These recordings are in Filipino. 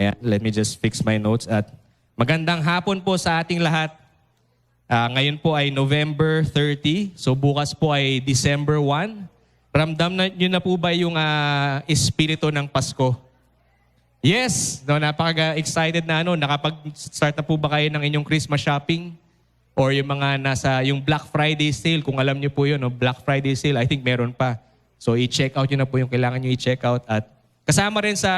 Ayan, let me just fix my notes. At magandang hapon po sa ating lahat. Ngayon po ay November 30. So bukas po ay December 1. Ramdam niyo na po ba yung espiritu ng Pasko? Yes! No, napaka-excited na nakapag-start na po ba kayo ng inyong Christmas shopping? Or yung mga yung Black Friday sale, kung alam niyo po yun, Black Friday sale, I think meron pa. So i-check out nyo na po yung kailangan nyo i-check out. At kasama rin sa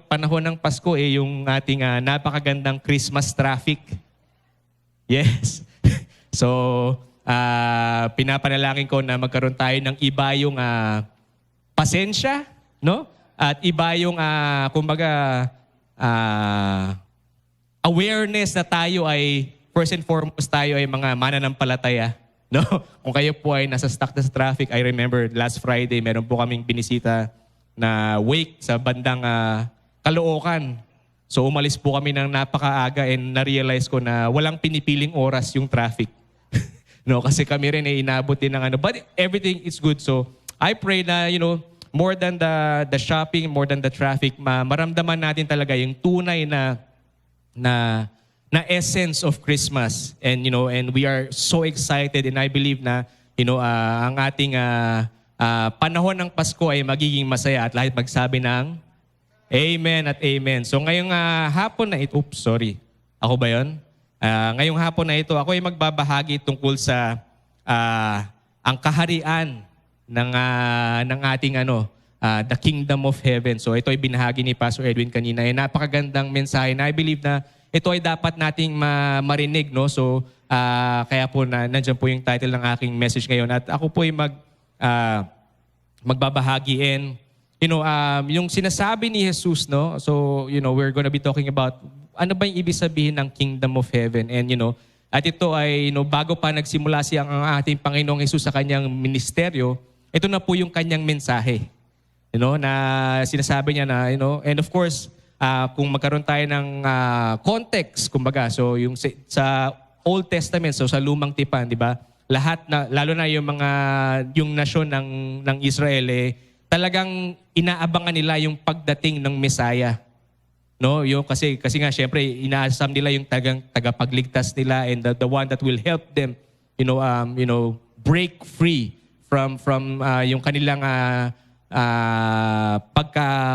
panahon ng Pasko yung ating napakagandang Christmas traffic. Yes. So pinapanalangin ko na magkaroon tayo ng iba yung pasensya, no? At iba yung awareness na tayo ay first and foremost tayo ay mga mananampalataya. No? Kung kayo po ay nasa stuck na sa traffic, I remember last Friday, meron po kaming binisita na wake sa bandang Caloocan. So umalis po kami ng napakaaga and na-realize ko na walang pinipiling oras yung traffic. No? Kasi kami rin ay inabot din ng but everything is good. So I pray na, more than the shopping, more than the traffic, maramdaman natin talaga yung tunay na essence of Christmas. And and we are so excited, and I believe na ang ating panahon ng Pasko ay magiging masaya at lahat magsabi ng amen at amen. So ngayong hapon na ito, ako ba 'yon? Ngayong hapon na ito, ako ay magbabahagi tungkol sa ang kaharian ng ating the kingdom of heaven. So ito ay binahagi ni Pastor Edwin kanina. Napakagandang mensahe na I believe na ito ay dapat nating marinig, no? So, kaya po nandiyan po yung title ng aking message ngayon. At ako po ay magbabahagi. And, yung sinasabi ni Jesus, no? So, we're gonna be talking about ano ba yung ibig sabihin ng kingdom of heaven. And, at ito ay, bago pa nagsimula ang ating Panginoong Jesus sa kanyang ministeryo, ito na po yung kanyang mensahe. Na sinasabi niya na, and of course, kung magkaroon tayo ng context, kumbaga, so yung sa Old Testament, so sa Lumang Tipan, di ba? Lahat na, lalo na yung nasyon ng Israel, talagang inaabangan nila yung pagdating ng Messiah. No? Kasi nga, syempre, inaasam nila yung tagapagligtas nila and the one that will help them, break free from yung kanilang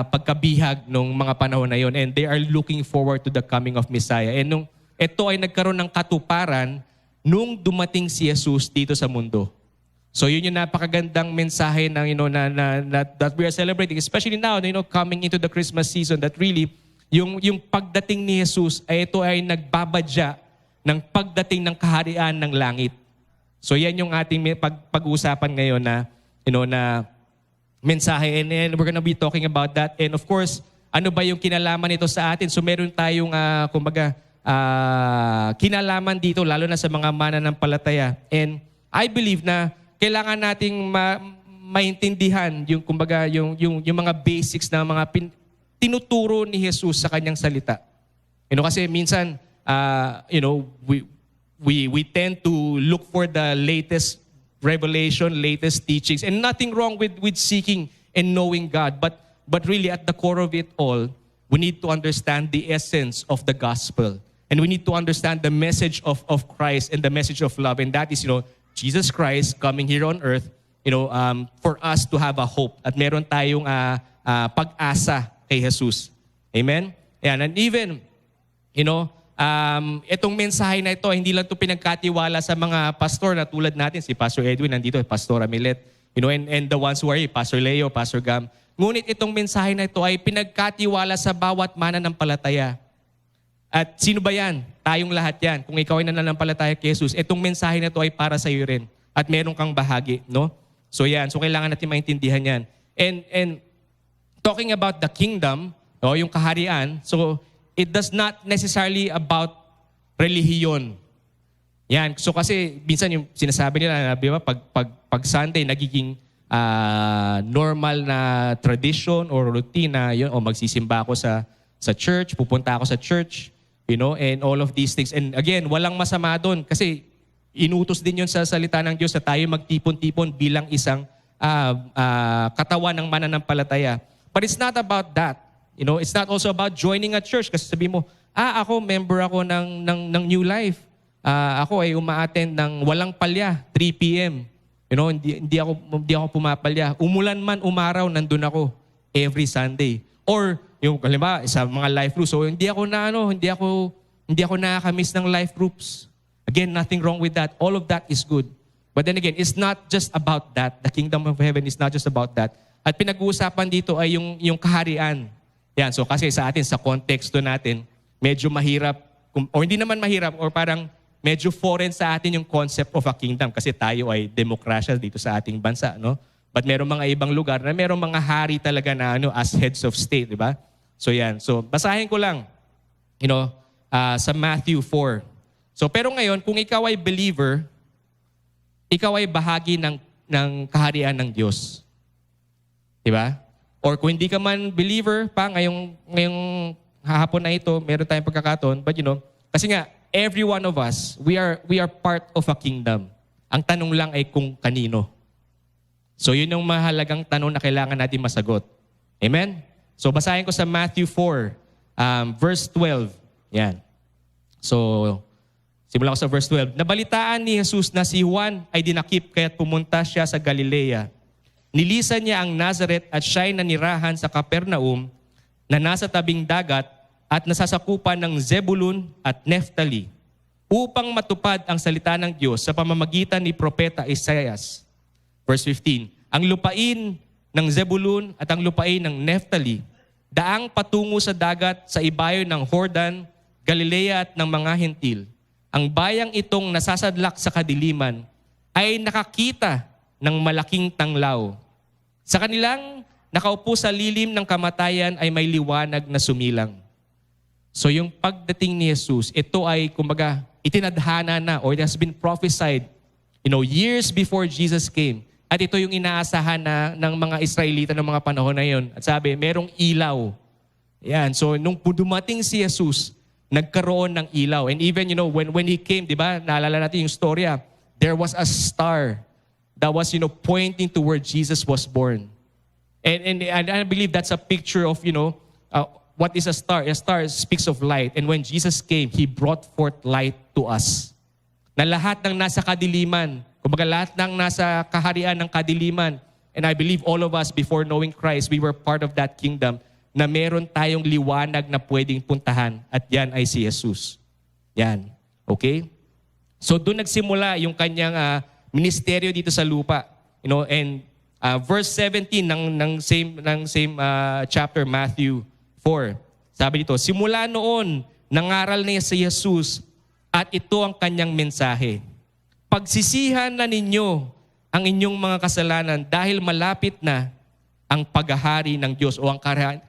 pagkabihag nung mga panahon na yon, and they are looking forward to the coming of Messiah. And ito ay nagkaroon ng katuparan nung dumating si Jesus dito sa mundo. So yun yung napakagandang mensahe ng that we are celebrating, especially now, coming into the Christmas season, that really yung pagdating ni Jesus ay ito ay nagbabadya ng pagdating ng kaharian ng langit. So yan yung ating pag-uusapan ngayon na na mensahe, and we're gonna be talking about that. And of course, ano ba yung kinalaman nito sa atin? So meron tayong kinalaman dito, lalo na sa mga mananampalataya. And I believe na kailangan nating maintindihan yung mga basics na mga tinuturo ni Jesus sa kanyang salita. Kasi minsan we tend to look for the latest revelation, latest teachings, and nothing wrong with seeking and knowing God, but really at the core of it all, we need to understand the essence of the gospel, and we need to understand the message of Christ and the message of love, and that is Jesus Christ coming here on earth, for us to have a hope at meron tayong pag-asa kay Jesus. Amen. And even itong mensahe na ito, hindi lang ito pinagkatiwala sa mga pastor na tulad natin, si Pastor Edwin nandito, Pastor Amilet, and the ones who are here, Pastor Leo, Pastor Gam. Ngunit itong mensahe na ito ay pinagkatiwala sa bawat mananampalataya. At sino ba yan? Tayong lahat yan. Kung ikaw ay nananampalataya kay Jesus, itong mensahe na ito ay para sa iyo rin. At meron kang bahagi, no? So yan, so kailangan natin maintindihan yan. And talking about the kingdom, yung kaharian, so it does not necessarily about relihiyon. Yan. So kasi minsan yung sinasabi nila, di ba, pag Sunday nagiging normal na tradition or routine na yun, o magsisimba ako sa church, pupunta ako sa church, and all of these things. And again, walang masama doon kasi inutos din yun sa salita ng Diyos na tayo magtipon-tipon bilang isang katawan ng mananampalataya. But it's not about that. You know, it's not also about joining a church kasi sabi mo, ako member ako ng New Life. Ako ay uma-attend ng walang palya, 3 p.m. You know, hindi ako pumapalya. Umulan man, umaraw, nandun ako every Sunday. Or yung halimbawa sa mga life groups, so hindi ako nakakamiss ng life groups. Again, nothing wrong with that. All of that is good. But then again, it's not just about that. The kingdom of heaven is not just about that. At pinag-uusapan dito ay yung kaharian. Yan, so kasi sa atin, sa konteksto natin, medyo mahirap, o hindi naman mahirap, or parang medyo foreign sa atin yung concept of a kingdom kasi tayo ay demokrasya dito sa ating bansa, no? But meron mga ibang lugar na meron mga hari talaga na as heads of state, di ba? So yan. So basahin ko lang, sa Matthew 4. So pero ngayon, kung ikaw ay believer, ikaw ay bahagi ng kaharian ng Diyos. Di ba? Or kung hindi ka man believer pa, ngayong hapon na ito, meron tayong pagkakataon, but kasi nga, every one of us, we are part of a kingdom. Ang tanong lang ay kung kanino. So yun yung mahalagang tanong na kailangan natin masagot. Amen? So basahin ko sa Matthew 4, verse 12. Yan. So, simulan ko sa verse 12. Nabalitaan ni Jesus na si Juan ay dinakip kaya't pumunta siya sa Galilea. Nilisan niya ang Nazareth at siya'y nanirahan sa Capernaum na nasa tabing dagat at nasasakupan ng Zebulun at Neftali upang matupad ang salita ng Diyos sa pamamagitan ni Propeta Isaias. Verse 15, ang lupain ng Zebulun at ang lupain ng Neftali, daang patungo sa dagat sa ibayo ng Jordan, Galilea at ng mga Hentil. Ang bayang itong nasasadlak sa kadiliman ay nakakita ng malaking tanglaw. Sa kanilang nakaupo sa lilim ng kamatayan ay may liwanag na sumilang. So yung pagdating ni Jesus, ito ay kumbaga itinadhana na or it has been prophesied, years before Jesus came. At ito yung inaasahan ng mga Israelita ng mga panahon na yun. At sabi, merong ilaw. Yan. So nung dumating si Jesus, nagkaroon ng ilaw. And even, when He came, di ba, naalala natin yung storya, there was a star that was, pointing to where Jesus was born. And I believe that's a picture of, what is a star? A star speaks of light. And when Jesus came, He brought forth light to us. Na lahat ng nasa kadiliman, kumbaga lahat ng nasa kaharian ng kadiliman, and I believe all of us before knowing Christ, we were part of that kingdom, na meron tayong liwanag na pwedeng puntahan, at yan ay si Jesus. Yan. Okay? So doon nagsimula yung kanyang ministeryo dito sa lupa. And verse 17 ng same chapter, Matthew 4. Sabi dito, simula noon, nangaral niya si Jesus at ito ang kanyang mensahe. Pagsisihan na ninyo ang inyong mga kasalanan dahil malapit na ang paghahari ng Diyos o ang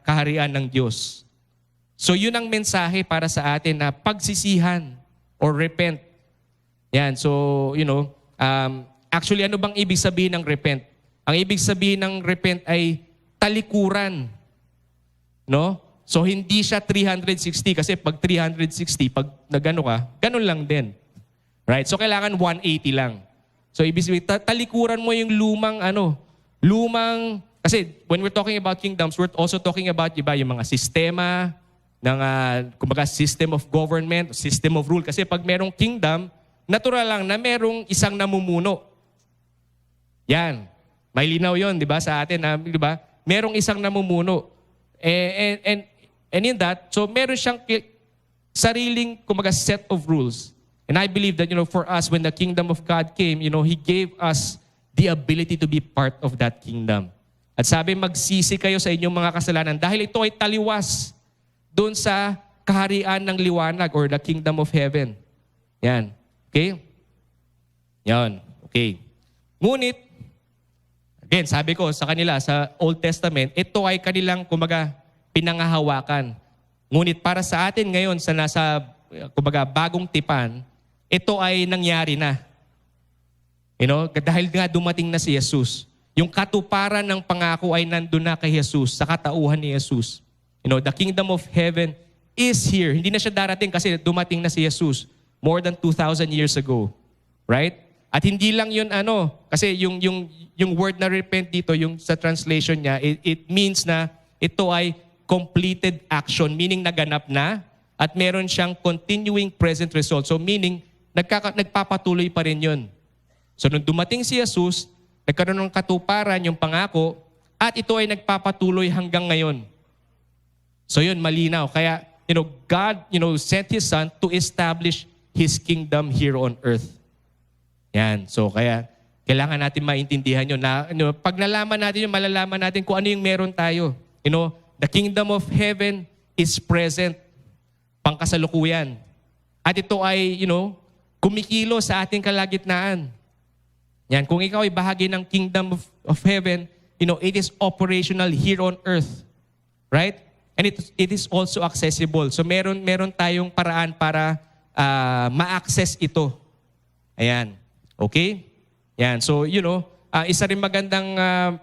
kaharian ng Diyos. So yun ang mensahe para sa atin na pagsisihan or repent. Yan, so actually ano bang ibig sabihin ng repent? Ang ibig sabihin ng repent ay talikuran. No? So hindi siya 360 kasi pag 360, pag nagano ka, ganun lang din. Right? So kailangan 180 lang. So ibig sabihin, talikuran mo yung lumang, kasi when we're talking about kingdoms, we're also talking about yung mga sistema, kumbaga system of government, system of rule. Kasi pag merong kingdom, natural lang na merong isang namumuno. Yan. May linaw yon, di ba, sa atin, di ba? Merong isang namumuno. And in that, so meron siyang sariling, kumbaga, set of rules. And I believe that, for us, when the kingdom of God came, He gave us the ability to be part of that kingdom. At sabi, magsisi kayo sa inyong mga kasalanan dahil ito ay taliwas doon sa kaharian ng liwanag or the kingdom of heaven. Yan. Okay? Yan. Okay. Ngunit, again, sabi ko sa kanila, sa Old Testament, ito ay kanilang, kumbaga, pinangahawakan. Ngunit para sa atin ngayon, sa nasa, kumbaga, bagong tipan, ito ay nangyari na. Dahil nga dumating na si Jesus. Yung katuparan ng pangako ay nandun na kay Jesus, sa katauhan ni Jesus. The kingdom of heaven is here. Hindi na siya darating kasi dumating na si Jesus more than 2,000 years ago. Right? At hindi lang yun kasi yung word na repent dito, yung sa translation niya, it means na ito ay completed action, meaning naganap na, at meron siyang continuing present result. So meaning, nagpapatuloy pa rin yun. So nung dumating si Jesus, nagkaroon ng katuparan yung pangako, at ito ay nagpapatuloy hanggang ngayon. So yun, malinaw. Kaya, God, sent His Son to establish His kingdom here on earth. Yan. So kaya, kailangan natin maintindihan yun. Na, pag nalaman natin yun, malalaman natin kung ano yung meron tayo. The kingdom of heaven is present. Pangkasalukuyan. At ito ay, kumikilo sa ating kalagitnaan. Yan. Kung ikaw ay bahagi ng kingdom of heaven, it is operational here on earth. Right? And it is also accessible. So meron tayong paraan para ma-access ito. Ayan. Okay? Yan. So, isa rin magandang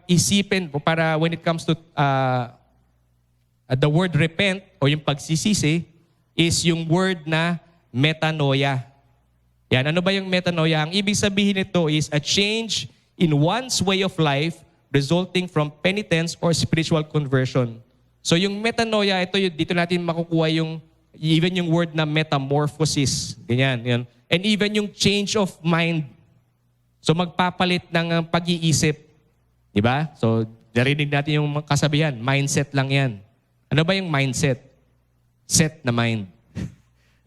isipin para when it comes to the word repent o yung pagsisisi is yung word na metanoia. Yan. Ano ba yung metanoia? Ang ibig sabihin nito is a change in one's way of life resulting from penitence or spiritual conversion. So yung metanoia, dito natin makukuha even yung word na metamorphosis. Ganyan. Yan. And even yung change of mind. So magpapalit ng pag-iisip. Diba? So narinig natin yung kasabihan, mindset lang yan. Ano ba yung mindset? Set na mind.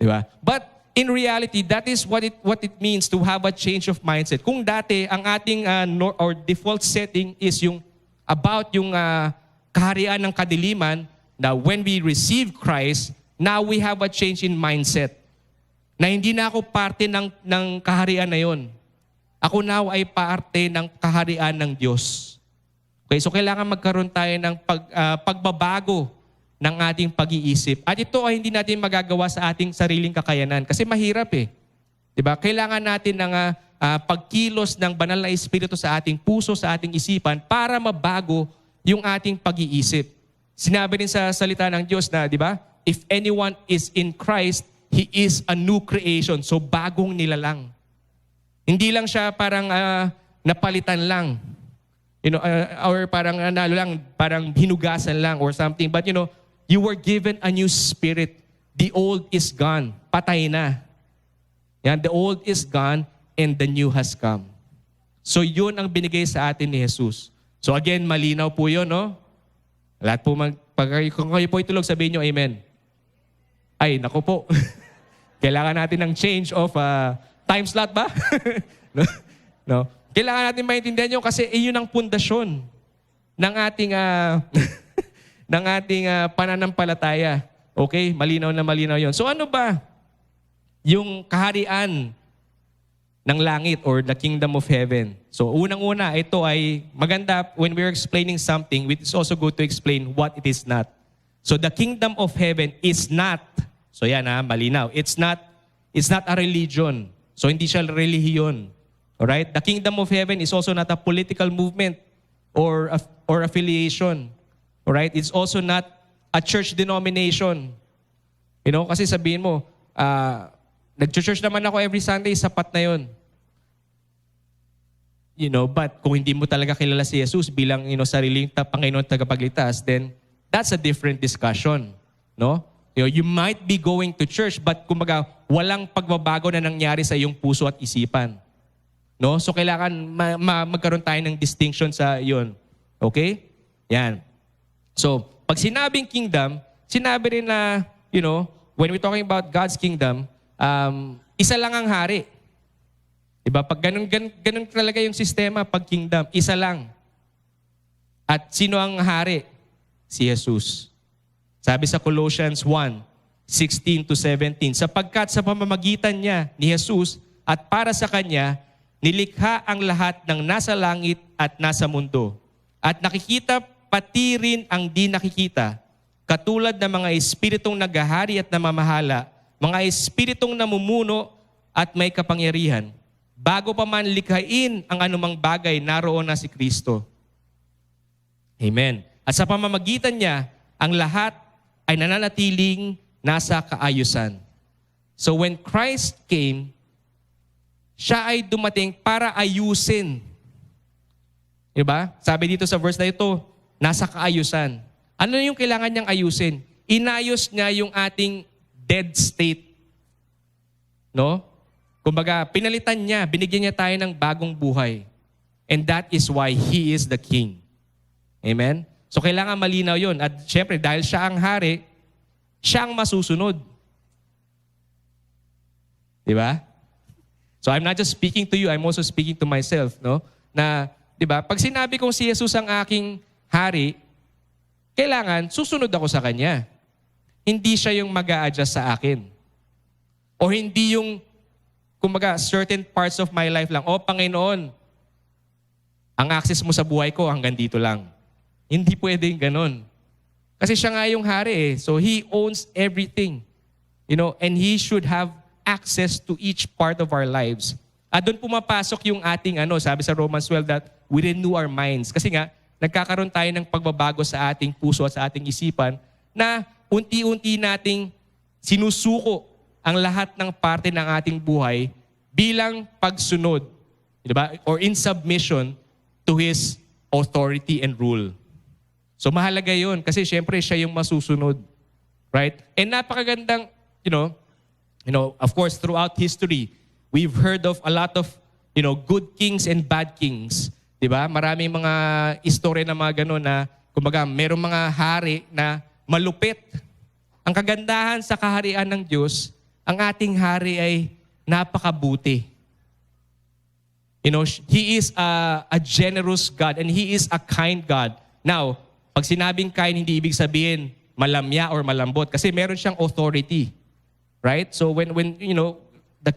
Diba? But in reality, that is what it means to have a change of mindset. Kung dati, ang ating or default setting is about yung kaharian ng kadiliman, na when we receive Christ, now we have a change in mindset. Na hindi na ako parte ng kaharian na yon. Ako now ay parte ng kaharian ng Diyos. Okay, so kailangan magkaroon tayo ng pagbabago ng ating pag-iisip. At ito ay hindi natin magagawa sa ating sariling kakayanan kasi mahirap eh. 'Di ba? Kailangan natin ng pagkilos ng banal na espiritu sa ating puso, sa ating isipan para mabago yung ating pag-iisip. Sinabi rin sa salita ng Diyos na, 'di ba? If anyone is in Christ, he is a new creation. So bagong nilalang. Hindi lang siya parang napalitan lang. Or parang parang hinugasan lang or something. But you were given a new spirit. The old is gone. Patay na. Yan, the old is gone and the new has come. So yun ang binigay sa atin ni Jesus. So again, malinaw po yun, no? Lahat po, kung kayo po itulog, sabihin nyo, amen. Ay, naku po. Kailangan natin ng change of time slot ba? No? Kailangan natin maintindihan yun kasi yun ang pundasyon ng ating ng ating pananampalataya. Okay? Malinaw na malinaw yun. So ano ba yung kaharian ng langit or the kingdom of heaven? So unang-una, ito ay maganda when we're explaining something, it's also good to explain what it is not. So the kingdom of heaven is not, so yan malinaw, it's not a religion. So hindi siya relihiyon. Alright? The kingdom of heaven is also not a political movement or affiliation. Alright? It's also not a church denomination. Kasi sabihin mo, nag-church naman ako every Sunday, sapat na yun. But kung hindi mo talaga kilala si Jesus bilang sariling Panginoon tagapagligtas, then that's a different discussion. No? You might be going to church, but kumbaga, walang pagbabago na nangyari sa iyong puso at isipan. No? So kailangan magkaroon tayo ng distinction sa iyon. Okay? Yan. So, pag sinabing kingdom, sinabi rin na, when we're talking about God's kingdom, isa lang ang hari. Diba? Pag ganun talaga yung sistema, pag kingdom, isa lang. At sino ang hari? Si Jesus. Sabi sa Colossians 1:16-17, sapagkat sa pamamagitan niya ni Jesus at para sa Kanya, nilikha ang lahat ng nasa langit at nasa mundo. At nakikita pati rin ang di nakikita, katulad ng mga espiritong naghahari at namamahala, mga espiritong namumuno at may kapangyarihan. Bago pa man likhain ang anumang bagay, naroon na si Kristo. Amen. At sa pamamagitan niya, ang lahat ay nananatiling nasa kaayusan. So when Christ came, siya ay dumating para ayusin. Diba? Sabi dito sa verse na ito, nasa kaayusan. Ano yung kailangan niyang ayusin? Inayos niya yung ating dead state. No? Kumbaga, pinalitan niya, binigyan niya tayo ng bagong buhay. And that is why He is the King. Amen? So kailangan malinaw yun. At syempre, dahil siya ang hari, siya ang masusunod. Di ba? So I'm not just speaking to you, I'm also speaking to myself, no? Na, di ba, pag sinabi kong si Jesus ang aking hari, kailangan susunod ako sa Kanya. Hindi siya yung mag-a-adjust sa akin. O hindi yung, kumbaga, certain parts of my life lang, oh, Panginoon, ang access mo sa buhay ko hanggang dito lang. Hindi pwedeng ganun. Kasi siya nga yung hari eh. So He owns everything. You know, and He should have access to each part of our lives. At doon pumapasok yung ating sabi sa Romans 12 that we renew our minds. Kasi nga, nagkakaroon tayo ng pagbabago sa ating puso at sa ating isipan na unti-unti nating sinusuko ang lahat ng parte ng ating buhay bilang pagsunod, diba? Or in submission to His authority and rule. So mahalaga yun kasi syempre siya yung masusunod. Right? And napakagandang, of course, throughout history, we've heard of a lot of, good kings and bad kings. Diba? Maraming mga istorya na mga gano'n na, kumbaga, merong mga hari na malupit. Ang kagandahan sa kaharian ng Diyos, ang ating hari ay napakabuti. He is a generous God and He is a kind God. Now, pag sinabing kind, hindi ibig sabihin malamya or malambot kasi meron siyang authority. Right? So when the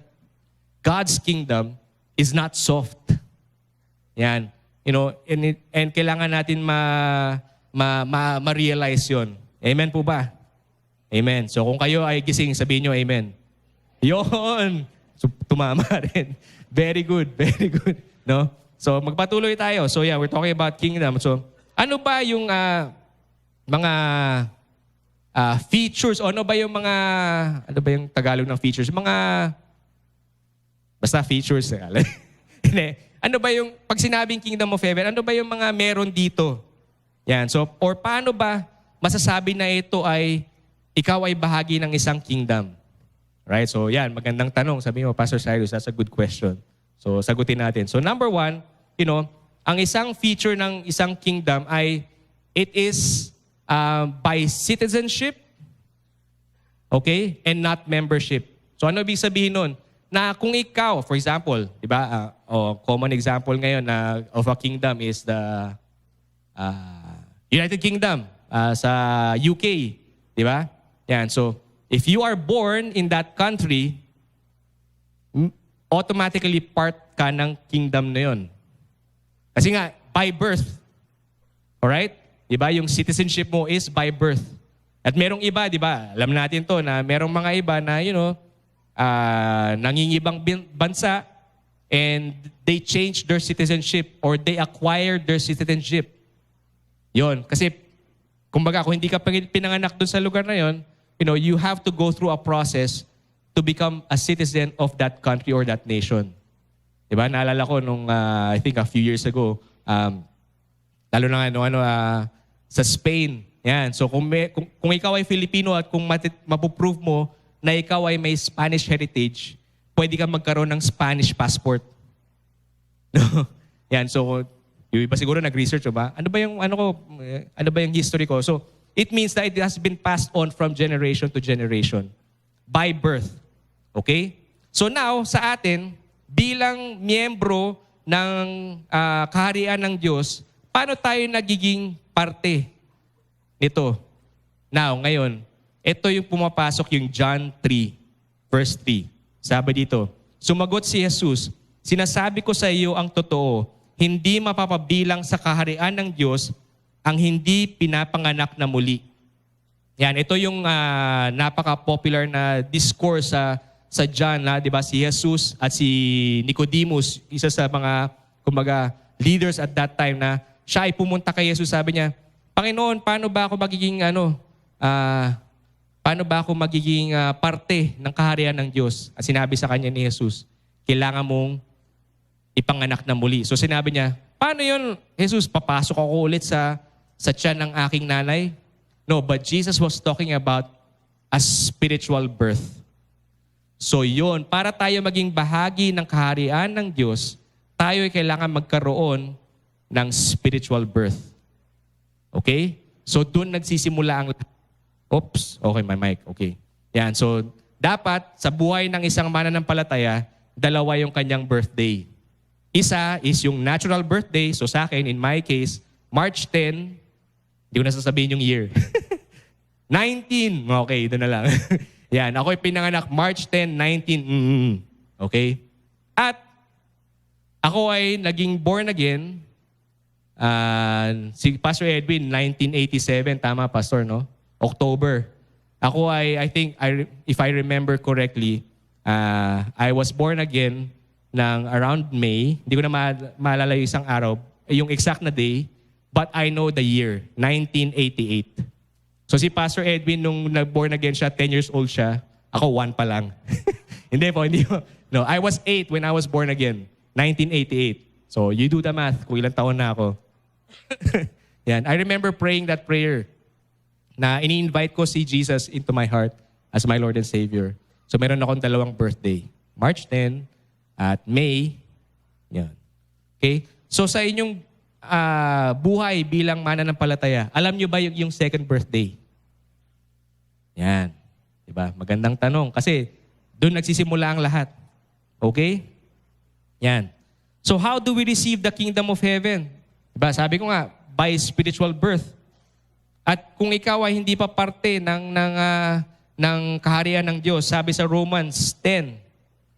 God's kingdom is not soft. Yan. And kailangan natin ma-realize 'yon. Amen po ba? Amen. So kung kayo ay gising, sabihin niyo amen. 'Yon. So tumama rin. Very good, very good, no? So magpatuloy tayo. So yeah, we're talking about kingdom. So ano ba yung mga features o ano ba yung Tagalog ng features? Basta features. Ano ba yung, pag sinabing kingdom of heaven, ano ba yung mga meron dito? Yan. So, or paano ba masasabi na ito ay, ikaw ay bahagi ng isang kingdom? Right? So, yan. Magandang tanong. Sabi mo, Pastor Cyrus, that's a good question. So, sagutin natin. So, number one, ang isang feature ng isang kingdom ay, it is by citizenship, okay, and not membership. So ano ibig sabihin nun? Na kung ikaw, for example, di ba, common example ngayon of a kingdom is the United Kingdom sa UK, di ba? Yan. So if you are born in that country, automatically part ka ng kingdom na yun. Kasi nga, by birth, alright? Diba? Yung citizenship mo is by birth. At merong iba, diba? Alam natin to na merong mga iba na, nangingibang bansa and they change their citizenship or they acquire their citizenship. Yon. Kasi, kumbaga, kung hindi ka pinanganak doon sa lugar na yon, you have to go through a process to become a citizen of that country or that nation. Diba? Naalala ko nung, I think a few years ago, lalo na sa Spain. Yan. So kung ikaw ay Filipino at kung mapuprove mo na ikaw ay may Spanish heritage, pwede ka magkaroon ng Spanish passport. No? Yan. So yung iba siguro nag-research ba? Ano ba yung history ko? So it means that it has been passed on from generation to generation by birth. Okay? So now sa atin bilang miyembro ng kaharian ng Diyos, paano tayo nagiging parte nito? Now, ngayon, ito yung pumapasok yung John 3, verse 3. Sabi dito, sumagot si Jesus, sinasabi ko sa iyo ang totoo, hindi mapapabilang sa kaharian ng Diyos ang hindi pinapanganak na muli. Yan, ito yung napaka-popular na discourse sa John, di ba? Si Jesus at si Nicodemus, isa sa mga, kumbaga, leaders at that time na siya ay pumunta kay Jesus, sabi niya, Panginoon, paano ba ako magiging parte ng kaharian ng Diyos? At sinabi sa kanya ni Jesus, kailangan mong ipanganak na muli. So sinabi niya, paano yun, Jesus, papasok ako ulit sa tiyan ng aking nanay? No, but Jesus was talking about a spiritual birth. So yun, para tayo maging bahagi ng kaharian ng Diyos, tayo ay kailangan magkaroon ng spiritual birth. Okay? So doon nagsisimula ang lahat. Oops, okay, my mic. Okay. Yan, so dapat sa buhay ng isang mananampalataya, dalawa yung kanyang birthday. Isa is yung natural birthday. So sa akin, in my case, March 10, hindi ko na sasabihin yung year. 19. Okay, doon na lang. Yan, ako'y pinanganak March 10, 19. Okay? At ako ay naging born again. Si Pastor Edwin, 1987. Tama, Pastor, no? October. Ako ay, I think, if I remember correctly, I was born again ng around May. Hindi ko na maalala yung isang araw, yung exact na day, but I know the year, 1988. So si Pastor Edwin, nung nag-born again siya, 10 years old siya, ako 1 pa lang. Hindi po. No, I was 8 when I was born again, 1988. So you do the math kung ilang taon na ako. Yan. I remember praying that prayer na ini-invite ko si Jesus into my heart as my Lord and Savior. So meron akong 2 birthday. March 10 at May. Yan. Okay? So sa inyong buhay bilang mananampalataya, alam nyo ba yung second birthday? Yan. Diba? Magandang tanong. Kasi doon nagsisimula ang lahat. Okay? Yan. So how do we receive the kingdom of heaven? Diba? Sabi ko nga, by spiritual birth. At kung ikaw ay hindi pa parte ng kaharian ng Diyos, sabi sa Romans 10,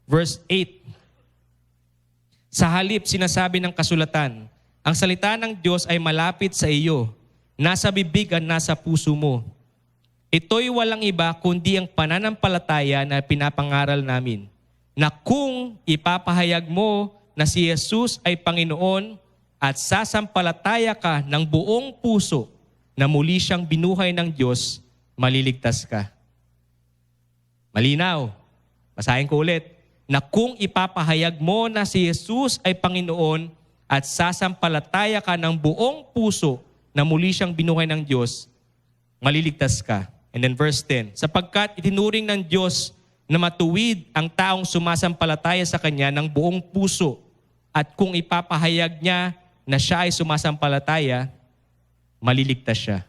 verse 8, sa halip sinasabi ng kasulatan, ang salita ng Diyos ay malapit sa iyo, nasa bibig at nasa puso mo. Ito'y walang iba kundi ang pananampalataya na pinapangaral namin, na kung ipapahayag mo na si Jesus ay Panginoon at sasampalataya ka ng buong puso na muli siyang binuhay ng Diyos, maliligtas ka. Malinaw. Basahin ko ulit. Na kung ipapahayag mo na si Jesus ay Panginoon at sasampalataya ka ng buong puso na muli siyang binuhay ng Diyos, maliligtas ka. And then verse 10, sapagkat itinuring ng Diyos na matuwid ang taong sumasampalataya sa Kanya ng buong puso at kung ipapahayag niya na siya ay sumasampalataya, maliligtas siya.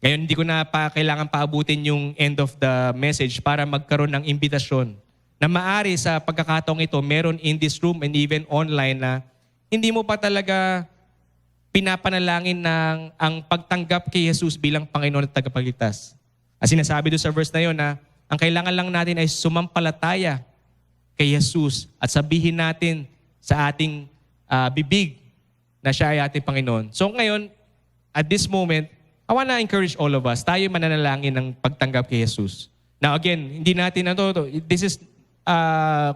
Ngayon, hindi ko na kailangan paabutin yung end of the message para magkaroon ng imbitasyon na maari sa pagkakataong ito, meron in this room and even online na hindi mo pa talaga pinapanalangin ng ang pagtanggap kay Jesus bilang Panginoon at tagapagligtas. As sinasabi doon sa verse na yun na ang kailangan lang natin ay sumampalataya kay Jesus at sabihin natin sa ating bibig na siya ay ating Panginoon. So ngayon, at this moment, I want to encourage all of us, tayo mananalangin ng pagtanggap kay Jesus. Now again, hindi natin this is,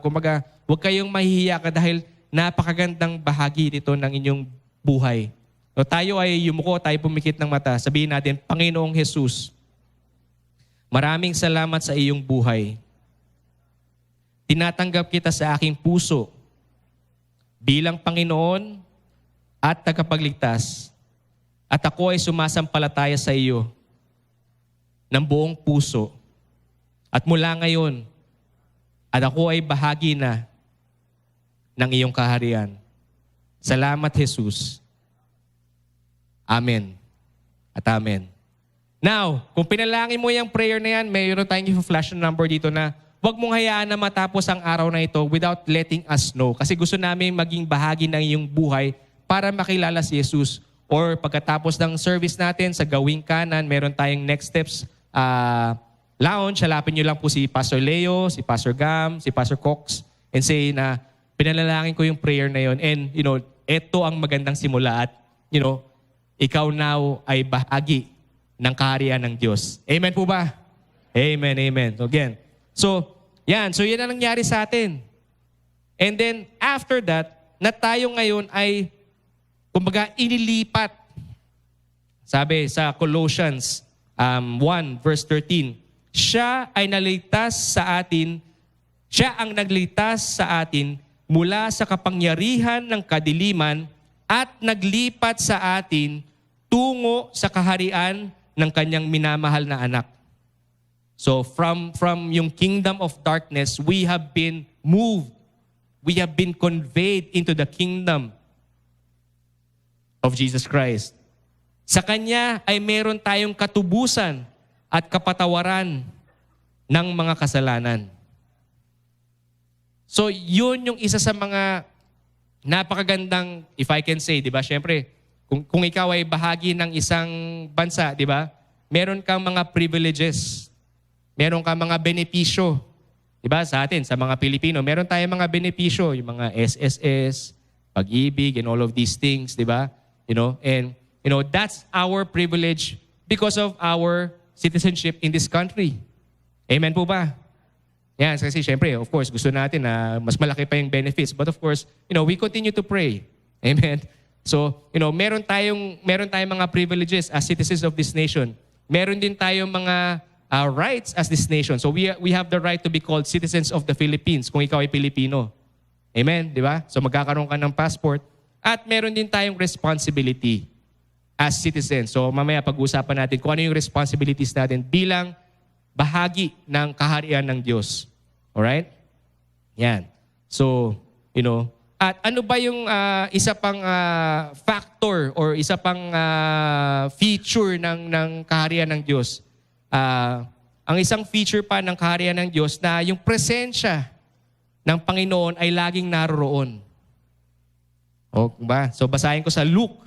kumaga, huwag kayong mahihiya ka dahil napakagandang bahagi nito ng inyong buhay. So tayo ay yumuko, tayo pumikit ng mata, sabihin natin, Panginoong Jesus, maraming salamat sa iyong buhay. Tinatanggap kita sa aking puso bilang Panginoon at tagapagligtas. At ako ay sumasampalataya sa iyo ng buong puso. At mula ngayon, at ako ay bahagi na ng iyong kaharian. Salamat, Jesus. Amen. At amen. Now, kung pinalangin mo yung prayer na yan, mayroon tayong i-flash na number dito na huwag mong hayaan na matapos ang araw na ito without letting us know. Kasi gusto namin maging bahagi ng iyong buhay para makilala si Jesus. Or pagkatapos ng service natin sa Gawing Kanan, meron tayong next steps lounge. Halapin nyo lang po si Pastor Leo, si Pastor Gam, si Pastor Cox, and say na pinalalangin ko yung prayer na yon. And, ito ang magandang simula at, ikaw now ay bahagi ng kaharian ng Diyos. Amen po ba? Amen, amen. So again, yan ang nangyari sa atin. And then, after that, na tayo ngayon ay kumbaga, inilipat. Sabi sa Colossians 1 verse 13, siya ay naligtas sa atin, siya ang nagligtas sa atin mula sa kapangyarihan ng kadiliman at naglipat sa atin tungo sa kaharian ng kanyang minamahal na anak. So from yung kingdom of darkness, we have been moved. We have been conveyed into the kingdom of Jesus Christ. Sa Kanya ay meron tayong katubusan at kapatawaran ng mga kasalanan. So yun yung isa sa mga napakagandang, if I can say, di ba? Siyempre, kung ikaw ay bahagi ng isang bansa, di ba? Meron kang mga privileges. Meron kang mga benepisyo. Diba? Sa atin, sa mga Pilipino, meron tayong mga benepisyo, yung mga SSS, pag-ibig, and all of these things, diba? And that's our privilege because of our citizenship in this country. Amen po ba? Yan, kasi syempre, of course, gusto natin na mas malaki pa yung benefits. But of course, we continue to pray. Amen? So, meron tayong mga privileges as citizens of this nation. Meron din tayong mga rights as this nation. So we have the right to be called citizens of the Philippines kung ikaw ay Pilipino. Amen? Di ba? So magkakaroon ka ng passport. At meron din tayong responsibility as citizens. So mamaya pag-uusapan natin kung ano yung responsibilities natin bilang bahagi ng kaharian ng Diyos. Alright? Yan. So, at ano ba yung isa pang factor or isa pang feature ng kaharian ng Diyos? Ang isang feature pa ng kaharian ng Diyos na yung presensya ng Panginoon ay laging naroroon. O, ba? So basahin ko sa Luke,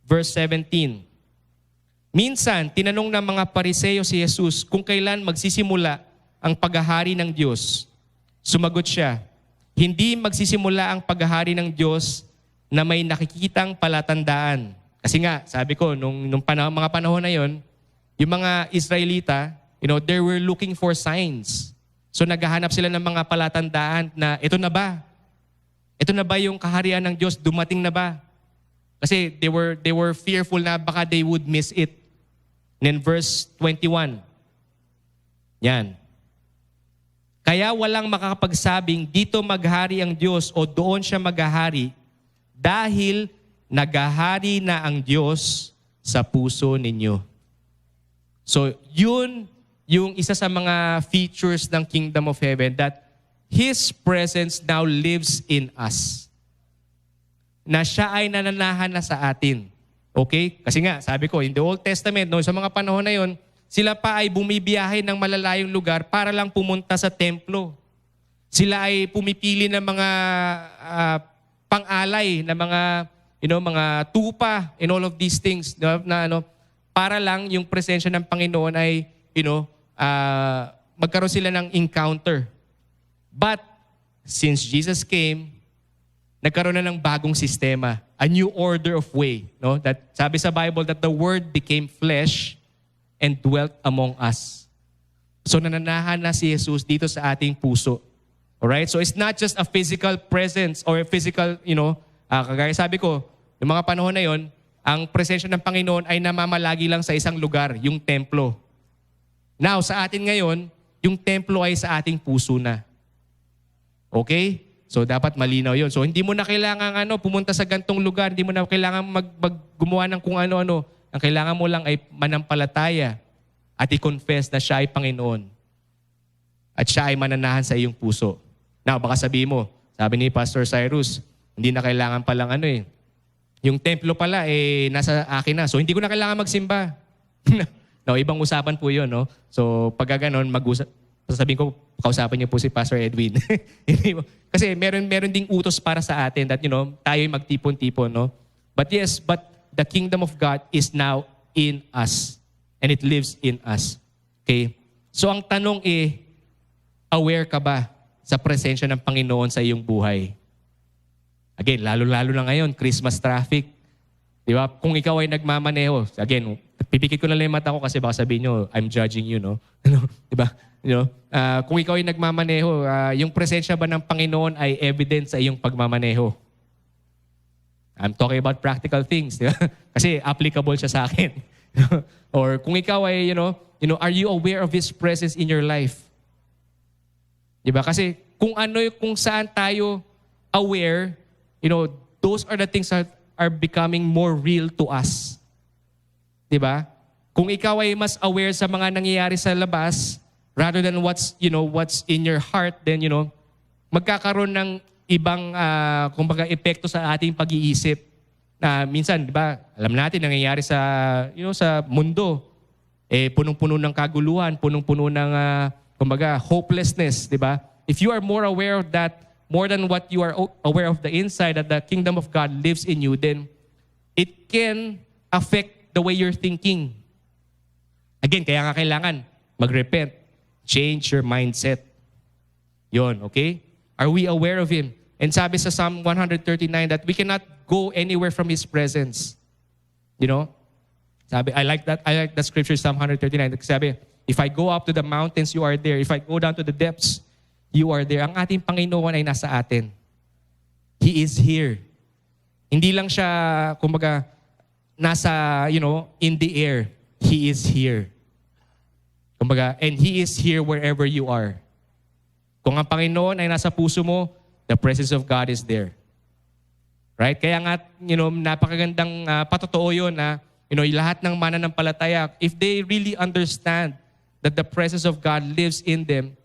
verse 17. Minsan, tinanong ng mga Pariseo si Jesus kung kailan magsisimula ang paghahari ng Diyos. Sumagot siya, hindi magsisimula ang paghahari ng Diyos na may nakikitang palatandaan. Kasi nga, sabi ko, nung mga panahon na yon, yung mga Israelita, they were looking for signs. So naghahanap sila ng mga palatandaan na ito na ba? Ito na ba yung kaharian ng Diyos? Dumating na ba? Kasi they were fearful na baka they would miss it. And then verse 21. Yan. Kaya walang makakapagsabing dito maghari ang Diyos o doon siya maghahari dahil naghahari na ang Diyos sa puso ninyo. So, yun yung isa sa mga features ng Kingdom of Heaven, that His presence now lives in us. Na siya ay nananahan na sa atin. Okay? Kasi nga, sabi ko, in the Old Testament, sa mga panahon na yon, sila pa ay bumibiyahe ng malalayong lugar para lang pumunta sa templo. Sila ay pumipili ng mga pang-alay, na mga tupa, and all of these things, para lang yung presensya ng Panginoon ay, magkaroon sila ng encounter. But, since Jesus came, nagkaroon na ng bagong sistema, a new order of way. That sabi sa Bible that the Word became flesh and dwelt among us. So nananahan na si Jesus dito sa ating puso. Alright? So it's not just a physical presence or a physical, kagaya sabi ko, yung mga panahon na yon, ang presensya ng Panginoon ay namamalagi lang sa isang lugar, yung templo. Now, sa atin ngayon, yung templo ay sa ating puso na. Okay? So, dapat malinaw yun. So, hindi mo na kailangan pumunta sa gantong lugar. Hindi mo na kailangan gumawa ng kung ano-ano. Ang kailangan mo lang ay manampalataya at i-confess na siya ay Panginoon. At siya ay mananahan sa iyong puso. Now, baka sabihin mo, sabi ni Pastor Cyrus, hindi na kailangan palang yung templo pala, nasa akin na. So, hindi ko na kailangan magsimba. No, ibang usapan po yun, no? So, pag gano'n, sasabihin ko, kausapan niyo po si Pastor Edwin. Kasi meron ding utos para sa atin that, tayo magtipon-tipon, no? But yes, the kingdom of God is now in us. And it lives in us. Okay? So, ang tanong aware ka ba sa presensya ng Panginoon sa iyong buhay? Again, lalo-lalo na ngayon, Christmas traffic. Di ba? Kung ikaw ay nagmamaneho, again, pipikit ko na lang yung mata ko kasi baka sabihin nyo, I'm judging you, no? Di ba? Kung ikaw ay nagmamaneho, yung presensya ba ng Panginoon ay evident sa iyong pagmamaneho? I'm talking about practical things, di ba? Kasi applicable siya sa akin. Or kung ikaw ay, are you aware of His presence in your life? Di ba? Kasi kung saan tayo aware, those are the things that are becoming more real to us. 'Di ba? Kung ikaw ay mas aware sa mga nangyayari sa labas rather than what's in your heart, then magkakaroon ng ibang kumbaga epekto sa ating pag-iisip. Na minsan, 'di ba? Alam natin nangyayari sa sa mundo. Punong-puno ng kaguluhan, punong-puno ng kumbaga hopelessness, 'di ba? If you are more aware of that, more than what you are aware of the inside, that the kingdom of God lives in you, then it can affect the way you're thinking. Again, kaya nga kailangan mag-repent. Change your mindset. Yon, okay? Are we aware of Him? And sabi sa Psalm 139 that we cannot go anywhere from His presence. Sabi, I like that scripture, Psalm 139. Sabi, if I go up to the mountains, you are there. If I go down to the depths, you are there. Ang ating Panginoon ay nasa atin. He is here. Hindi lang siya, kumbaga, nasa, in the air. He is here. Kumbaga, and He is here wherever you are. Kung ang Panginoon ay nasa puso mo, the presence of God is there. Right? Kaya nga, napakagandang patotoo yun na, lahat ng mananampalataya, if they really understand that the presence of God lives in them,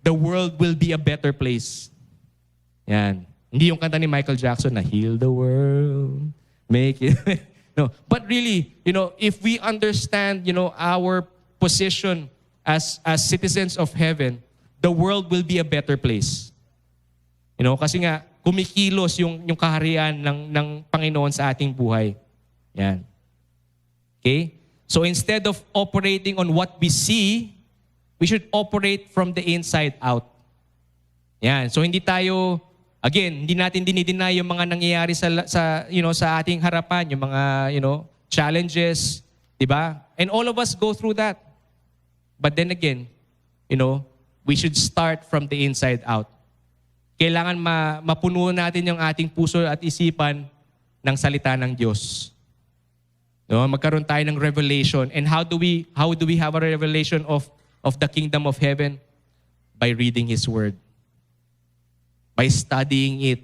the world will be a better place. Yan. Hindi yung kanta ni Michael Jackson na, heal the world, make it. No. But really, if we understand, our position as citizens of heaven, the world will be a better place. Kasi nga, kumikilos yung kaharian ng Panginoon sa ating buhay. Yan. Okay? So instead of operating on what we see, we should operate from the inside out. Yan. So hindi tayo, again, hindi natin dinideny yung mga nangyayari sa ating harapan, yung mga, challenges, 'di ba? And all of us go through that. But then again, we should start from the inside out. Kailangan mapuno natin yung ating puso at isipan ng salita ng Diyos. Magkaroon tayo ng revelation. And how do we have a revelation of the kingdom of heaven? By reading His Word. By studying it.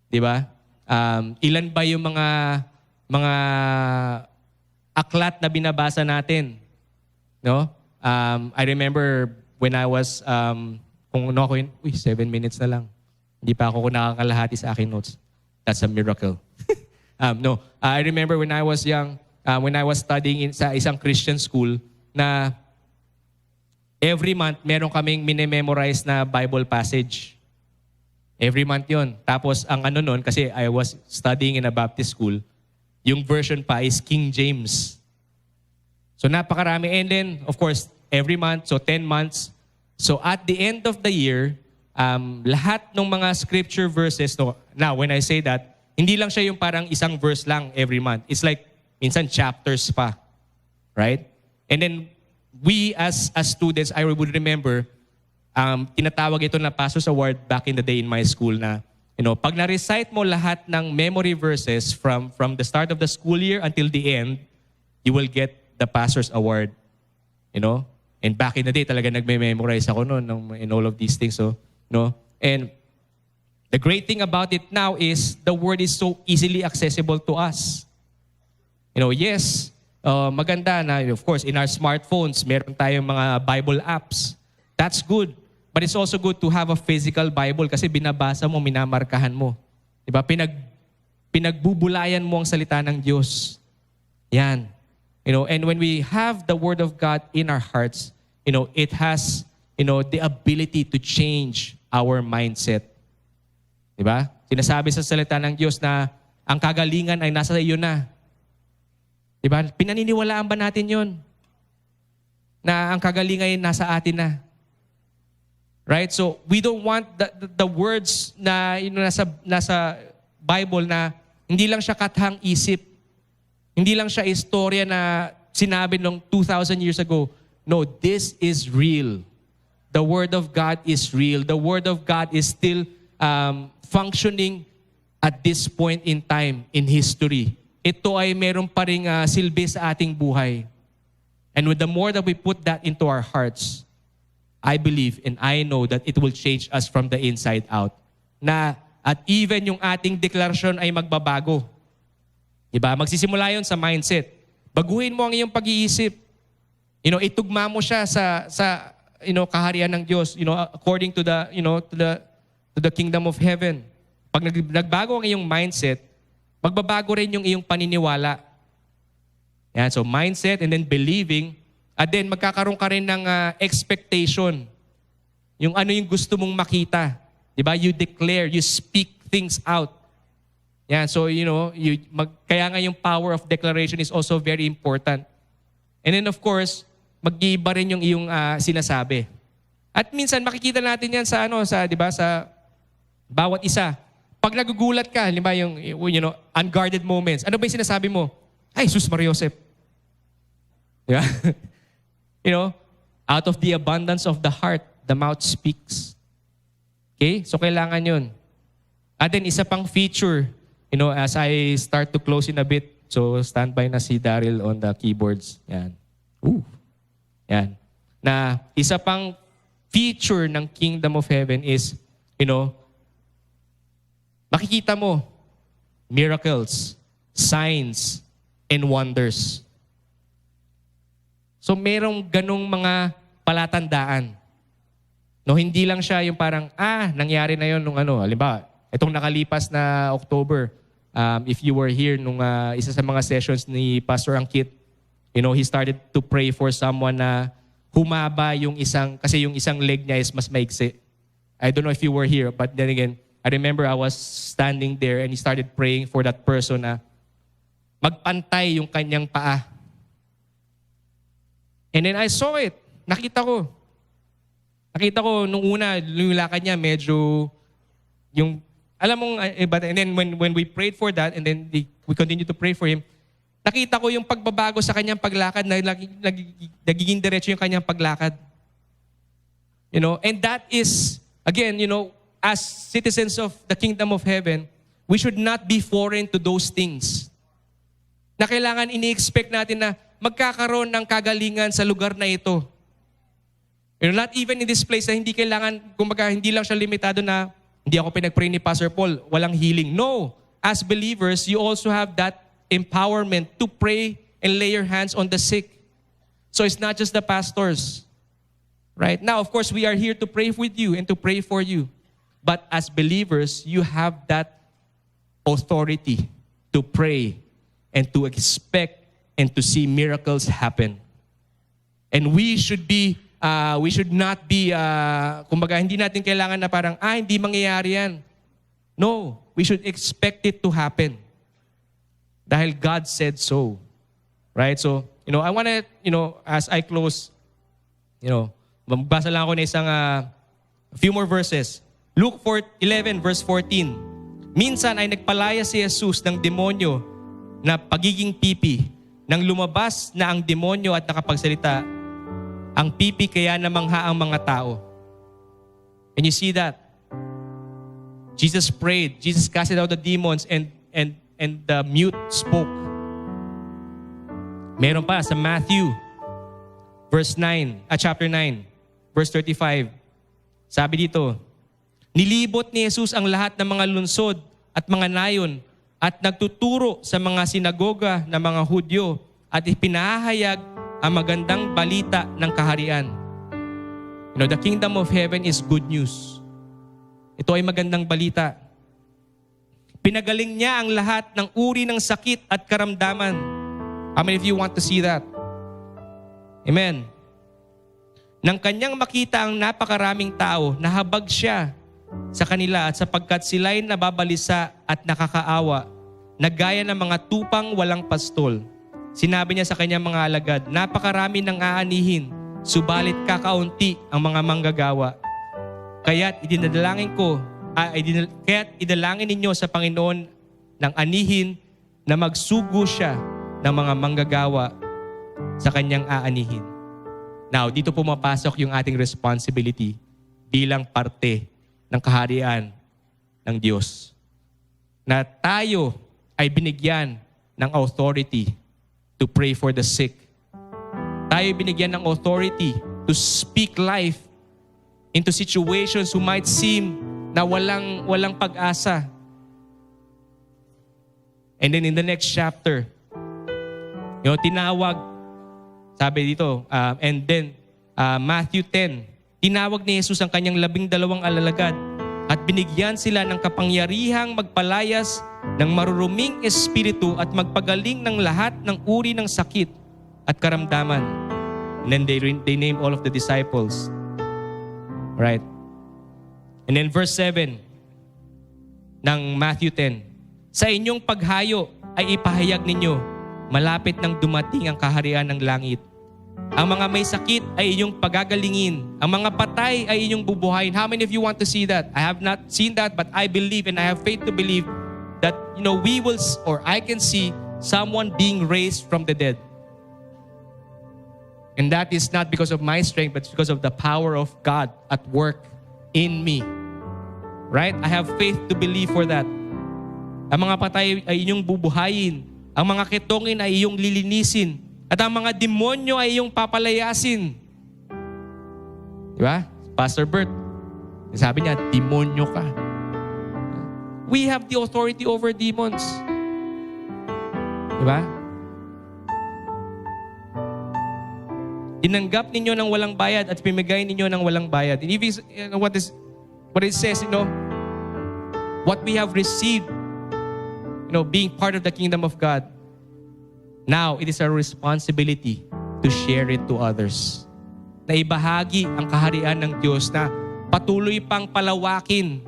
Di ba? Ilan ba yung mga aklat na binabasa natin? I remember when I was, 7 minutes na lang. Hindi pa ako nakakalahati sa aking notes. That's a miracle. I remember when I was young, when I was studying sa isang Christian school, na every month, meron kaming minememorize na Bible passage. Every month yon. Tapos, ang nun, kasi I was studying in a Baptist school, yung version pa is King James. So, napakarami. And then, of course, every month, so 10 months. So, at the end of the year, lahat ng mga scripture verses, now, when I say that, hindi lang siya yung parang isang verse lang every month. It's like, minsan chapters pa. Right? And then, we as students, I would remember, tinatawag ito na Pastor's Award back in the day in my school na, pag na-recite mo lahat ng memory verses from the start of the school year until the end, you will get the Pastor's Award. And back in the day, talaga nagme-memorize ako noon in all of these things. So, and the great thing about it now is the Word is so easily accessible to us. Yes, maganda na, of course, in our smartphones, meron tayong mga Bible apps. That's good. But it's also good to have a physical Bible kasi binabasa mo, minamarkahan mo. Diba? Pinagbubulayan mo ang salita ng Diyos. Yan. And when we have the Word of God in our hearts, it has, the ability to change our mindset. Diba? Sinasabi sa salita ng Diyos na ang kagalingan ay nasa iyo na. Diba? Pinaniniwalaan ba natin yun? Na ang kagalingan ay nasa atin na. Right? So, we don't want the words na nasa Bible na hindi lang siya kathang isip. Hindi lang siya istorya na sinabi nung 2,000 years ago. No, this is real. The Word of God is real. The Word of God is still functioning at this point in time in history. Ito ay meron pa ring silbi sa ating buhay. And with the more that we put that into our hearts, I believe and I know that it will change us from the inside out. At even yung ating deklarasyon ay magbabago. Diba? Magsisimula yun sa mindset. Baguhin mo ang iyong pag-iisip. Itugma mo siya sa kaharian ng Diyos, according to the kingdom of heaven. Pag nagbago ang iyong mindset, magbabago rin yung iyong paniniwala. Yan, so mindset and then believing, and then magkakaroon ka rin ng expectation. Yung ano yung gusto mong makita. Diba? You declare, you speak things out. Yan, so kaya nga yung power of declaration is also very important. And then of course, mag-iiba rin yung iyong sinasabi. At minsan makikita natin yan sa diba, sa bawat isa. Pag nagugulat ka, di ba, yung unguarded moments, ano ba yung sinasabi mo? Ay, sus Mariosep. Di ba? Out of the abundance of the heart, the mouth speaks. Okay? So kailangan yun. At then isa pang feature, as I start to close in a bit, so standby na si Daryl on the keyboards. Yan. Yan. Na isa pang feature ng Kingdom of Heaven is, makikita mo miracles, signs, and wonders. So merong ganong mga palatandaan. Hindi lang siya yung parang, nangyari na yun nung halimbawa, itong nakalipas na October, if you were here nung isa sa mga sessions ni Pastor Angkit, he started to pray for someone na humaba kasi yung isang leg niya is mas maigsi. I don't know if you were here, but then again, I remember I was standing there and he started praying for that person na magpantay yung kanyang paa. And then I saw it. Nakita ko nung una, yung lakad niya medyo, alam mong, and then when we prayed for that and then we continued to pray for him, nakita ko yung pagbabago sa kanyang paglakad na nagiging diretso yung kanyang paglakad. And that is, again, as citizens of the kingdom of heaven, we should not be foreign to those things. Na kailangan ini-expect natin na magkakaroon ng kagalingan sa lugar na ito. Not even in this place na hindi kailangan, kumbaga hindi lang siya limitado na hindi ako pinag-pray ni Pastor Paul, walang healing. No. As believers, you also have that empowerment to pray and lay your hands on the sick. So it's not just the pastors. Right? Now, of course, we are here to pray with you and to pray for you. But as believers, you have that authority to pray and to expect and to see miracles happen. And we should not be, kumbaga, hindi natin kailangan na parang, hindi mangyayari yan. No, we should expect it to happen. Dahil God said so. Right? So, I want to, as I close, magbasa lang ako na isang few more verses. Luke 11 verse 14. Minsan ay nagpalaya si Jesus ng demonyo na pagiging pipi. Nang lumabas na ang demonyo at nakapagsalita, ang pipi kaya namangha ang mga tao. And you see that? Jesus prayed. Jesus casted out the demons and the mute spoke. Meron pa sa Matthew chapter 9, verse 35. Sabi dito, nilibot ni Jesus ang lahat ng mga lunsod at mga nayon at nagtuturo sa mga sinagoga ng mga Hudyo at ipinahayag ang magandang balita ng kaharian. The kingdom of heaven is good news. Ito ay magandang balita. Pinagaling niya ang lahat ng uri ng sakit at karamdaman. How many of you want to see that? Amen. Nang kanyang makita ang napakaraming tao, nahabag siya sa kanila at sapagkat sila'y nababalisa at nakakaawa, nagaya ng mga tupang walang pastol. Sinabi niya sa kanyang mga alagad, napakarami ng aanihin, subalit kakaunti ang mga manggagawa. Kaya't idalangin ninyo sa Panginoon ng anihin na magsugo siya ng mga manggagawa sa kanyang aanihin. Now, dito pumapasok yung ating responsibility bilang parte ng kaharian ng Diyos. Na tayo ay binigyan ng authority to pray for the sick. Tayo ay binigyan ng authority to speak life into situations who might seem na walang pag-asa. And then in the next chapter, Tinawag, sabi dito, and then Matthew 10, tinawag ni Jesus ang kanyang 12 alagad at binigyan sila ng kapangyarihang magpalayas ng maruruming espiritu at magpagaling ng lahat ng uri ng sakit at karamdaman. And then they name all of the disciples. Right? And then verse 7 ng Matthew 10, sa inyong paghayo ay ipahayag ninyo, malapit nang dumating ang kaharian ng langit. Ang mga may sakit ay inyong pagagalingin. Ang mga patay ay inyong bubuhayin. How many of you want to see that? I have not seen that, but I believe and I have faith to believe that, we will, or I can see someone being raised from the dead. And that is not because of my strength, but because of the power of God at work in me. Right? I have faith to believe for that. Ang mga patay ay inyong bubuhayin. Ang mga kitongin ay iyong lilinisin. At ang mga demonyo ay iyong papalayasin. Di ba? Pastor Bert, sabi niya, demonyo ka. We have the authority over demons. Di ba? Tinanggap ninyo ng walang bayad at pimigay ninyo ng walang bayad. And if what it says, what we have received, being part of the kingdom of God, now it is our responsibility to share it to others. Na ibahagi ang kaharian ng Diyos na patuloy pang palawakin.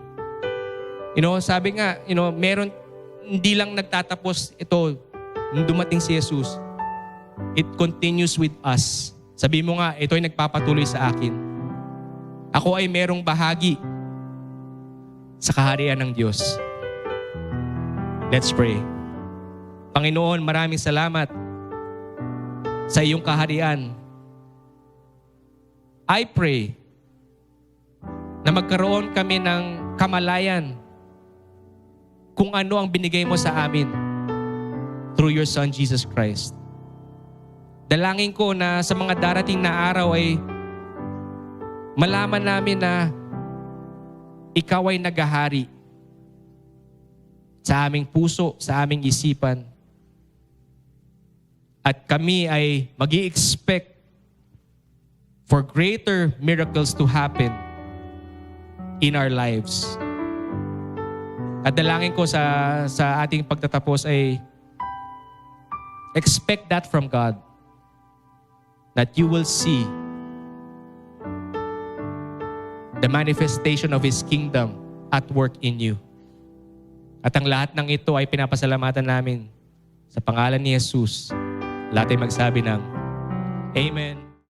Sabi nga, meron, hindi lang nagtatapos ito nung dumating si Jesus. It continues with us. Sabi mo nga, ito ay nagpapatuloy sa akin. Ako ay merong bahagi sa kaharian ng Diyos. Let's pray. Panginoon, maraming salamat sa iyong kaharian. I pray na magkaroon kami ng kamalayan kung ano ang binigay mo sa amin through your Son, Jesus Christ. Dalangin ko na sa mga darating na araw ay malaman namin na ikaw ay naghahari sa aming puso, sa aming isipan. At kami ay mag-i-expect for greater miracles to happen in our lives. At dalangin ko sa ating pagtatapos ay expect that from God. That you will see the manifestation of His kingdom at work in you. At ang lahat ng ito ay pinapasalamatan namin sa pangalan ni Jesus. Lahat ay magsabi ng Amen.